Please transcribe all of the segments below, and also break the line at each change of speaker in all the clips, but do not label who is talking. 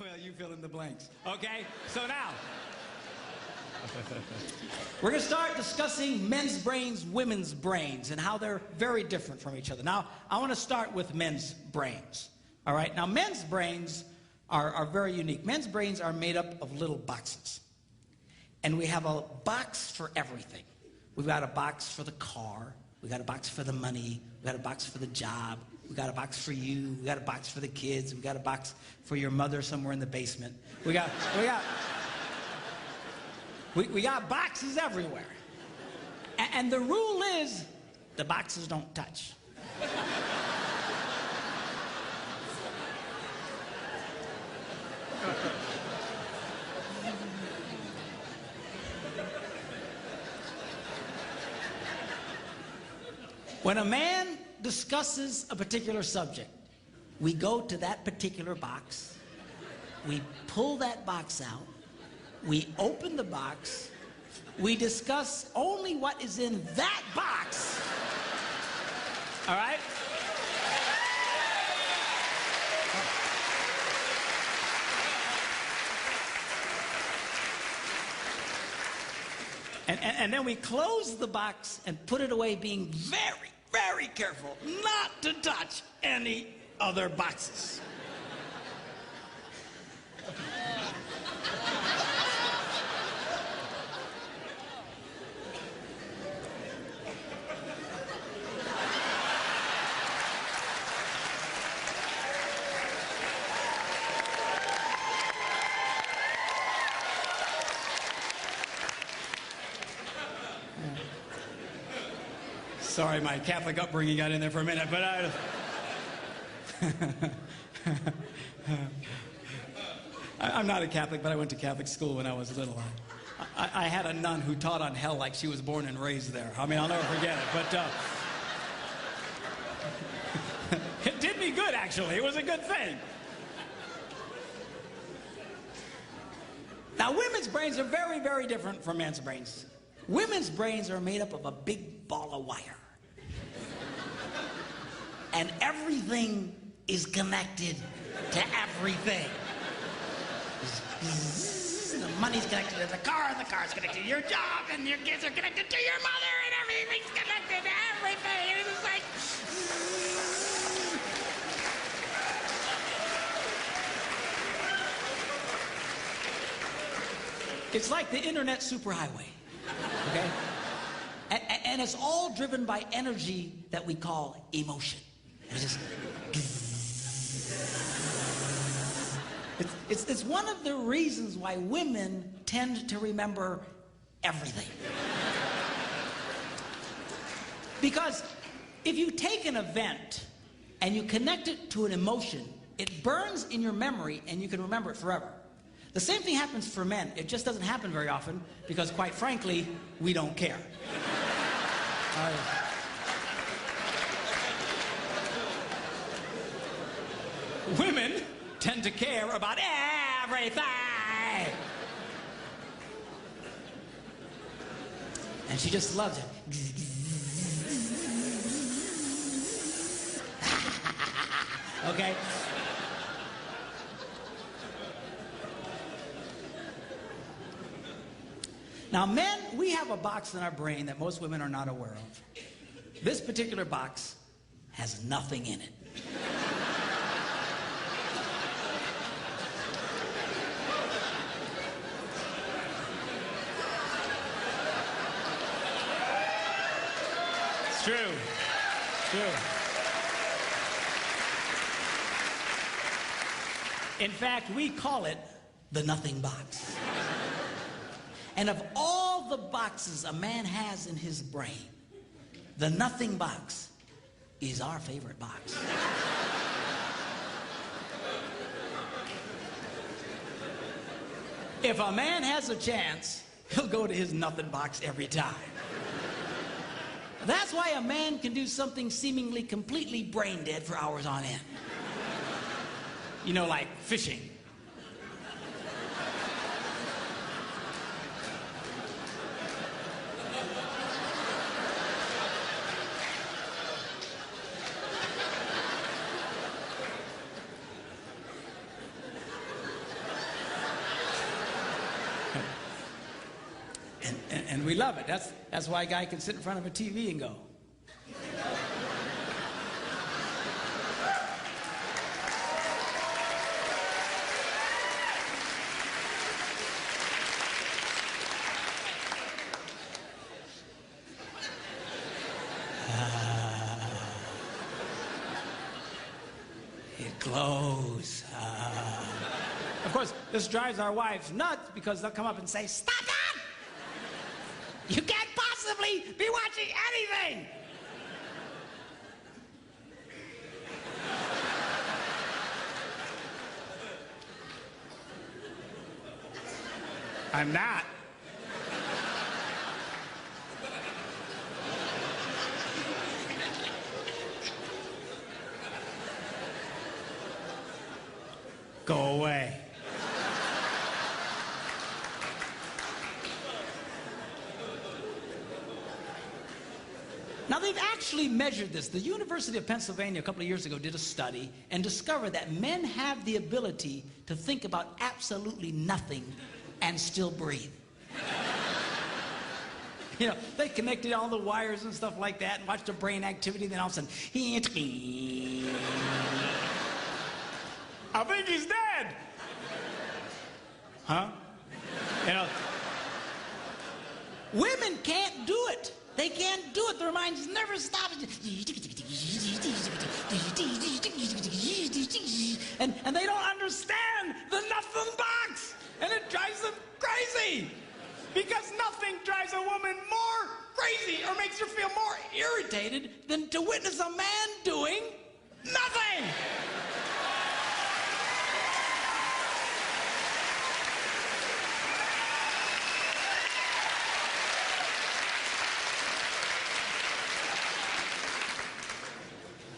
Well, you fill in the blanks. Okay, so now, we're going to start discussing men's brains, women's brains, and how they're very different from each other. Now, I want to start with men's brains. All right, now men's brains are very unique. Men's brains are made up of little boxes. And we have a box for everything. We've got a box for the car. We've got a box for the money. We've got a box for the job. We've got a box for you. We've got a box for the kids. We've got a box for your mother somewhere in the basement. We got boxes everywhere. And the rule is the boxes don't touch. When a man discusses a particular subject, we go to that particular box, we pull that box out, we open the box, we discuss only what is in that box. All right? And then we close the box and put it away, being very, very careful not to touch any other boxes. Sorry, my Catholic upbringing got in there for a minute, but I'm not a Catholic, but I went to Catholic school when I was little. I had a nun who taught on hell like she was born and raised there. I mean, I'll never forget it, but it did me good, actually. It was a good thing. Now, women's brains are very, very different from men's brains. Women's brains are made up of a big ball of wire. And everything is connected to everything. The money's connected to the car's connected to your job, and your kids are connected to your mother, and everything's connected to everything. And it's like... It's like the internet superhighway, okay? And it's all driven by energy that we call emotion. It's just... It's one of the reasons why women tend to remember everything. Because if you take an event and you connect it to an emotion, it burns in your memory and you can remember it forever. The same thing happens for men. It just doesn't happen very often because, quite frankly, we don't care. Women tend to care about everything. And she just loves it. Okay? Now, men, we have a box in our brain that most women are not aware of. This particular box has nothing in it. It's true. It's true. In fact, we call it the nothing box. And of all the boxes a man has in his brain, the nothing box is our favorite box. If a man has a chance, he'll go to his nothing box every time. That's why a man can do something seemingly completely brain dead for hours on end. You know, like fishing. we love it. That's why a guy can sit in front of a TV and go. It glows. Of course, this drives our wives nuts because they'll come up and say, "Stop that! You can't possibly be watching anything!" I'm not. Go away. Now, they've actually measured this. The University of Pennsylvania a couple of years ago did a study and discovered that men have the ability to think about absolutely nothing and still breathe. You know, they connected all the wires and stuff like that and watched the brain activity, then all of a sudden, I think he's dead. Huh? You know, women can't do it. They can't do it. Their minds never stop. And they don't understand the nothing box. And it drives them crazy. Because nothing drives a woman more crazy or makes her feel more irritated than to witness a man doing nothing.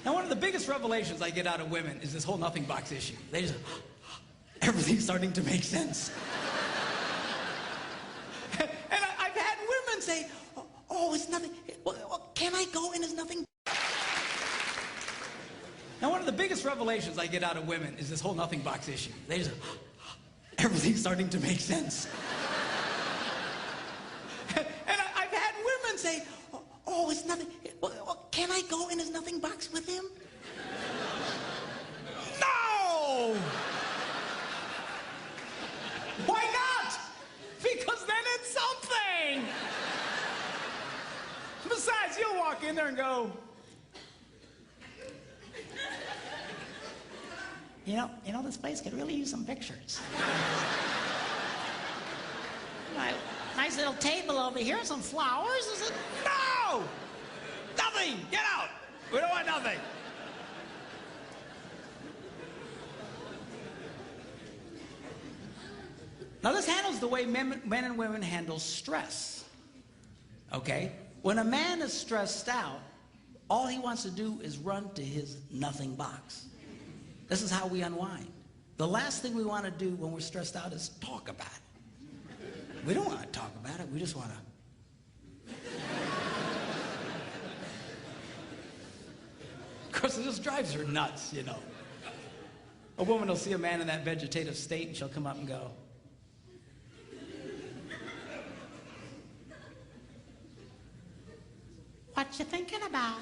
Now, one of the biggest revelations I get out of women is this whole nothing box issue. They just, everything's starting to make sense. And I've had women say, oh, it's nothing. Well, can I go and it's nothing? Now, one of the biggest revelations I get out of women is this whole nothing box issue. They just, everything's starting to make sense. And I've had women say, oh, it's nothing. Well, can I go in his nothing box with him? No! Why not? Because then it's something. Besides, you'll walk in there and go, you know, this place could really use some pictures. Nice little table over here, some flowers. Is it? No! Nothing! Get out! We don't want nothing. Now, this handles the way men and women handle stress. Okay? When a man is stressed out, all he wants to do is run to his nothing box. This is how we unwind. The last thing we want to do when we're stressed out is talk about it. We don't want to talk about it. We just want to. Of course, it just drives her nuts, you know. A woman will see a man in that vegetative state and she'll come up and go, "What you thinking about?"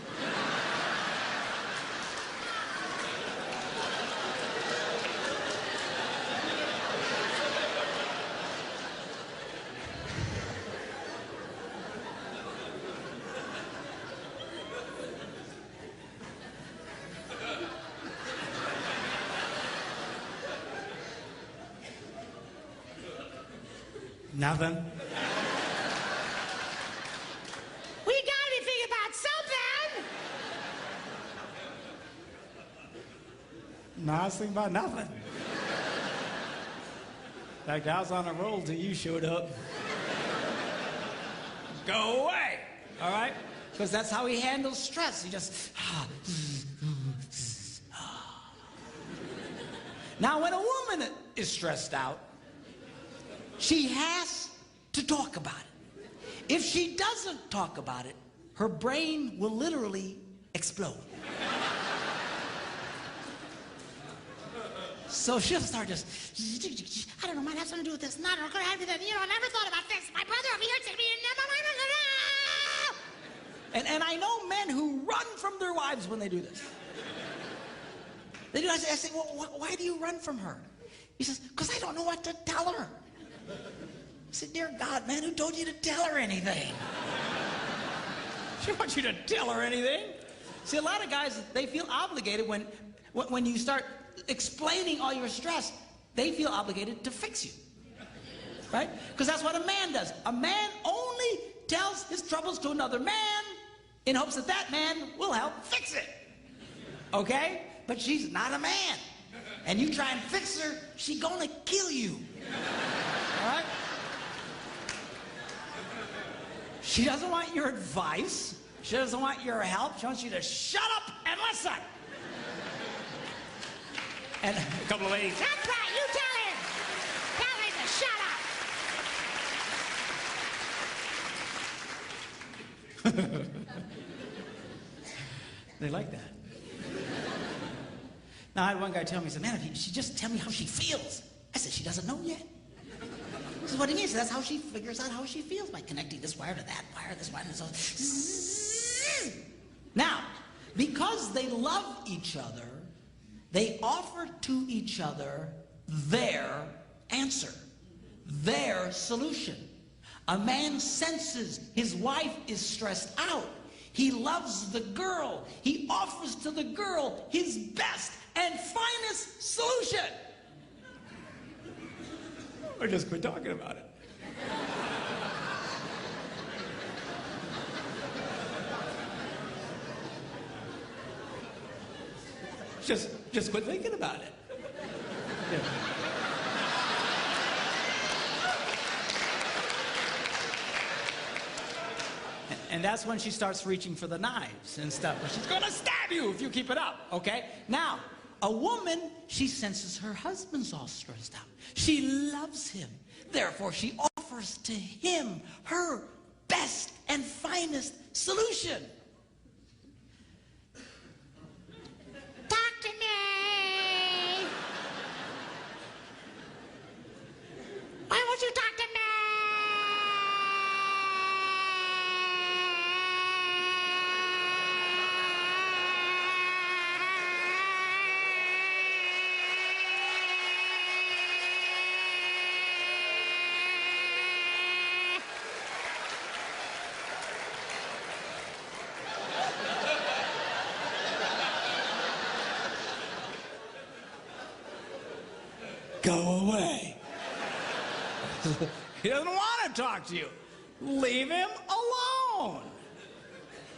Nothing. We gotta be thinking about something. No, I was thinking about nothing. In fact, I was on a roll till you showed up. Go away, all right? Because that's how he handles stress. He just... Now, when a woman is stressed out, she has to talk about it. If she doesn't talk about it, her brain will literally explode. So she'll start just, I don't know, might have something to do with this. Not going to have to do that. You know, I never thought about this. My brother over here said to me, never mind. And I know men who run from their wives when they do this. They do. I say, well, why do you run from her? He says, because I don't know what to tell her. I said, dear God, man, who told you to tell her anything? She wants you to tell her anything. See, a lot of guys, they feel obligated when you start explaining all your stress, they feel obligated to fix you. Right? Because that's what a man does. A man only tells his troubles to another man in hopes that that man will help fix it. Okay? But she's not a man. And you try and fix her, she's gonna kill you. All right? She doesn't want your advice. She doesn't want your help. She wants you to shut up and listen. And a couple of ladies, that's right, you tell him. Tell him to shut up. They like that. Now, I had one guy tell me, he said, man, if she just tell me how she feels. I said, she doesn't know yet. This is what he means. That's how she figures out how she feels, by connecting this wire to that wire, this wire, and so. Now, because they love each other, they offer to each other their answer, their solution. A man senses his wife is stressed out. He loves the girl. He offers to the girl his best and finest solution. Or just quit talking about it. Just quit thinking about it. Yeah. And that's when she starts reaching for the knives and stuff. She's gonna stab you if you keep it up, okay? Now, a woman, she senses her husband's all stressed out. She loves him. Therefore, she offers to him her best and finest solution. Talk to me. Why won't you talk to me? Go away. He doesn't want to talk to you. Leave him alone.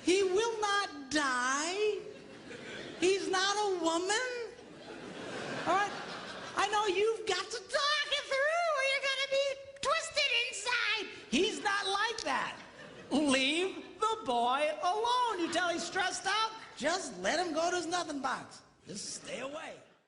He will not die. He's not a woman. All right? I know you've got to talk it through or you're going to be twisted inside. He's not like that. Leave the boy alone. You tell he's stressed out, just let him go to his nothing box. Just stay away.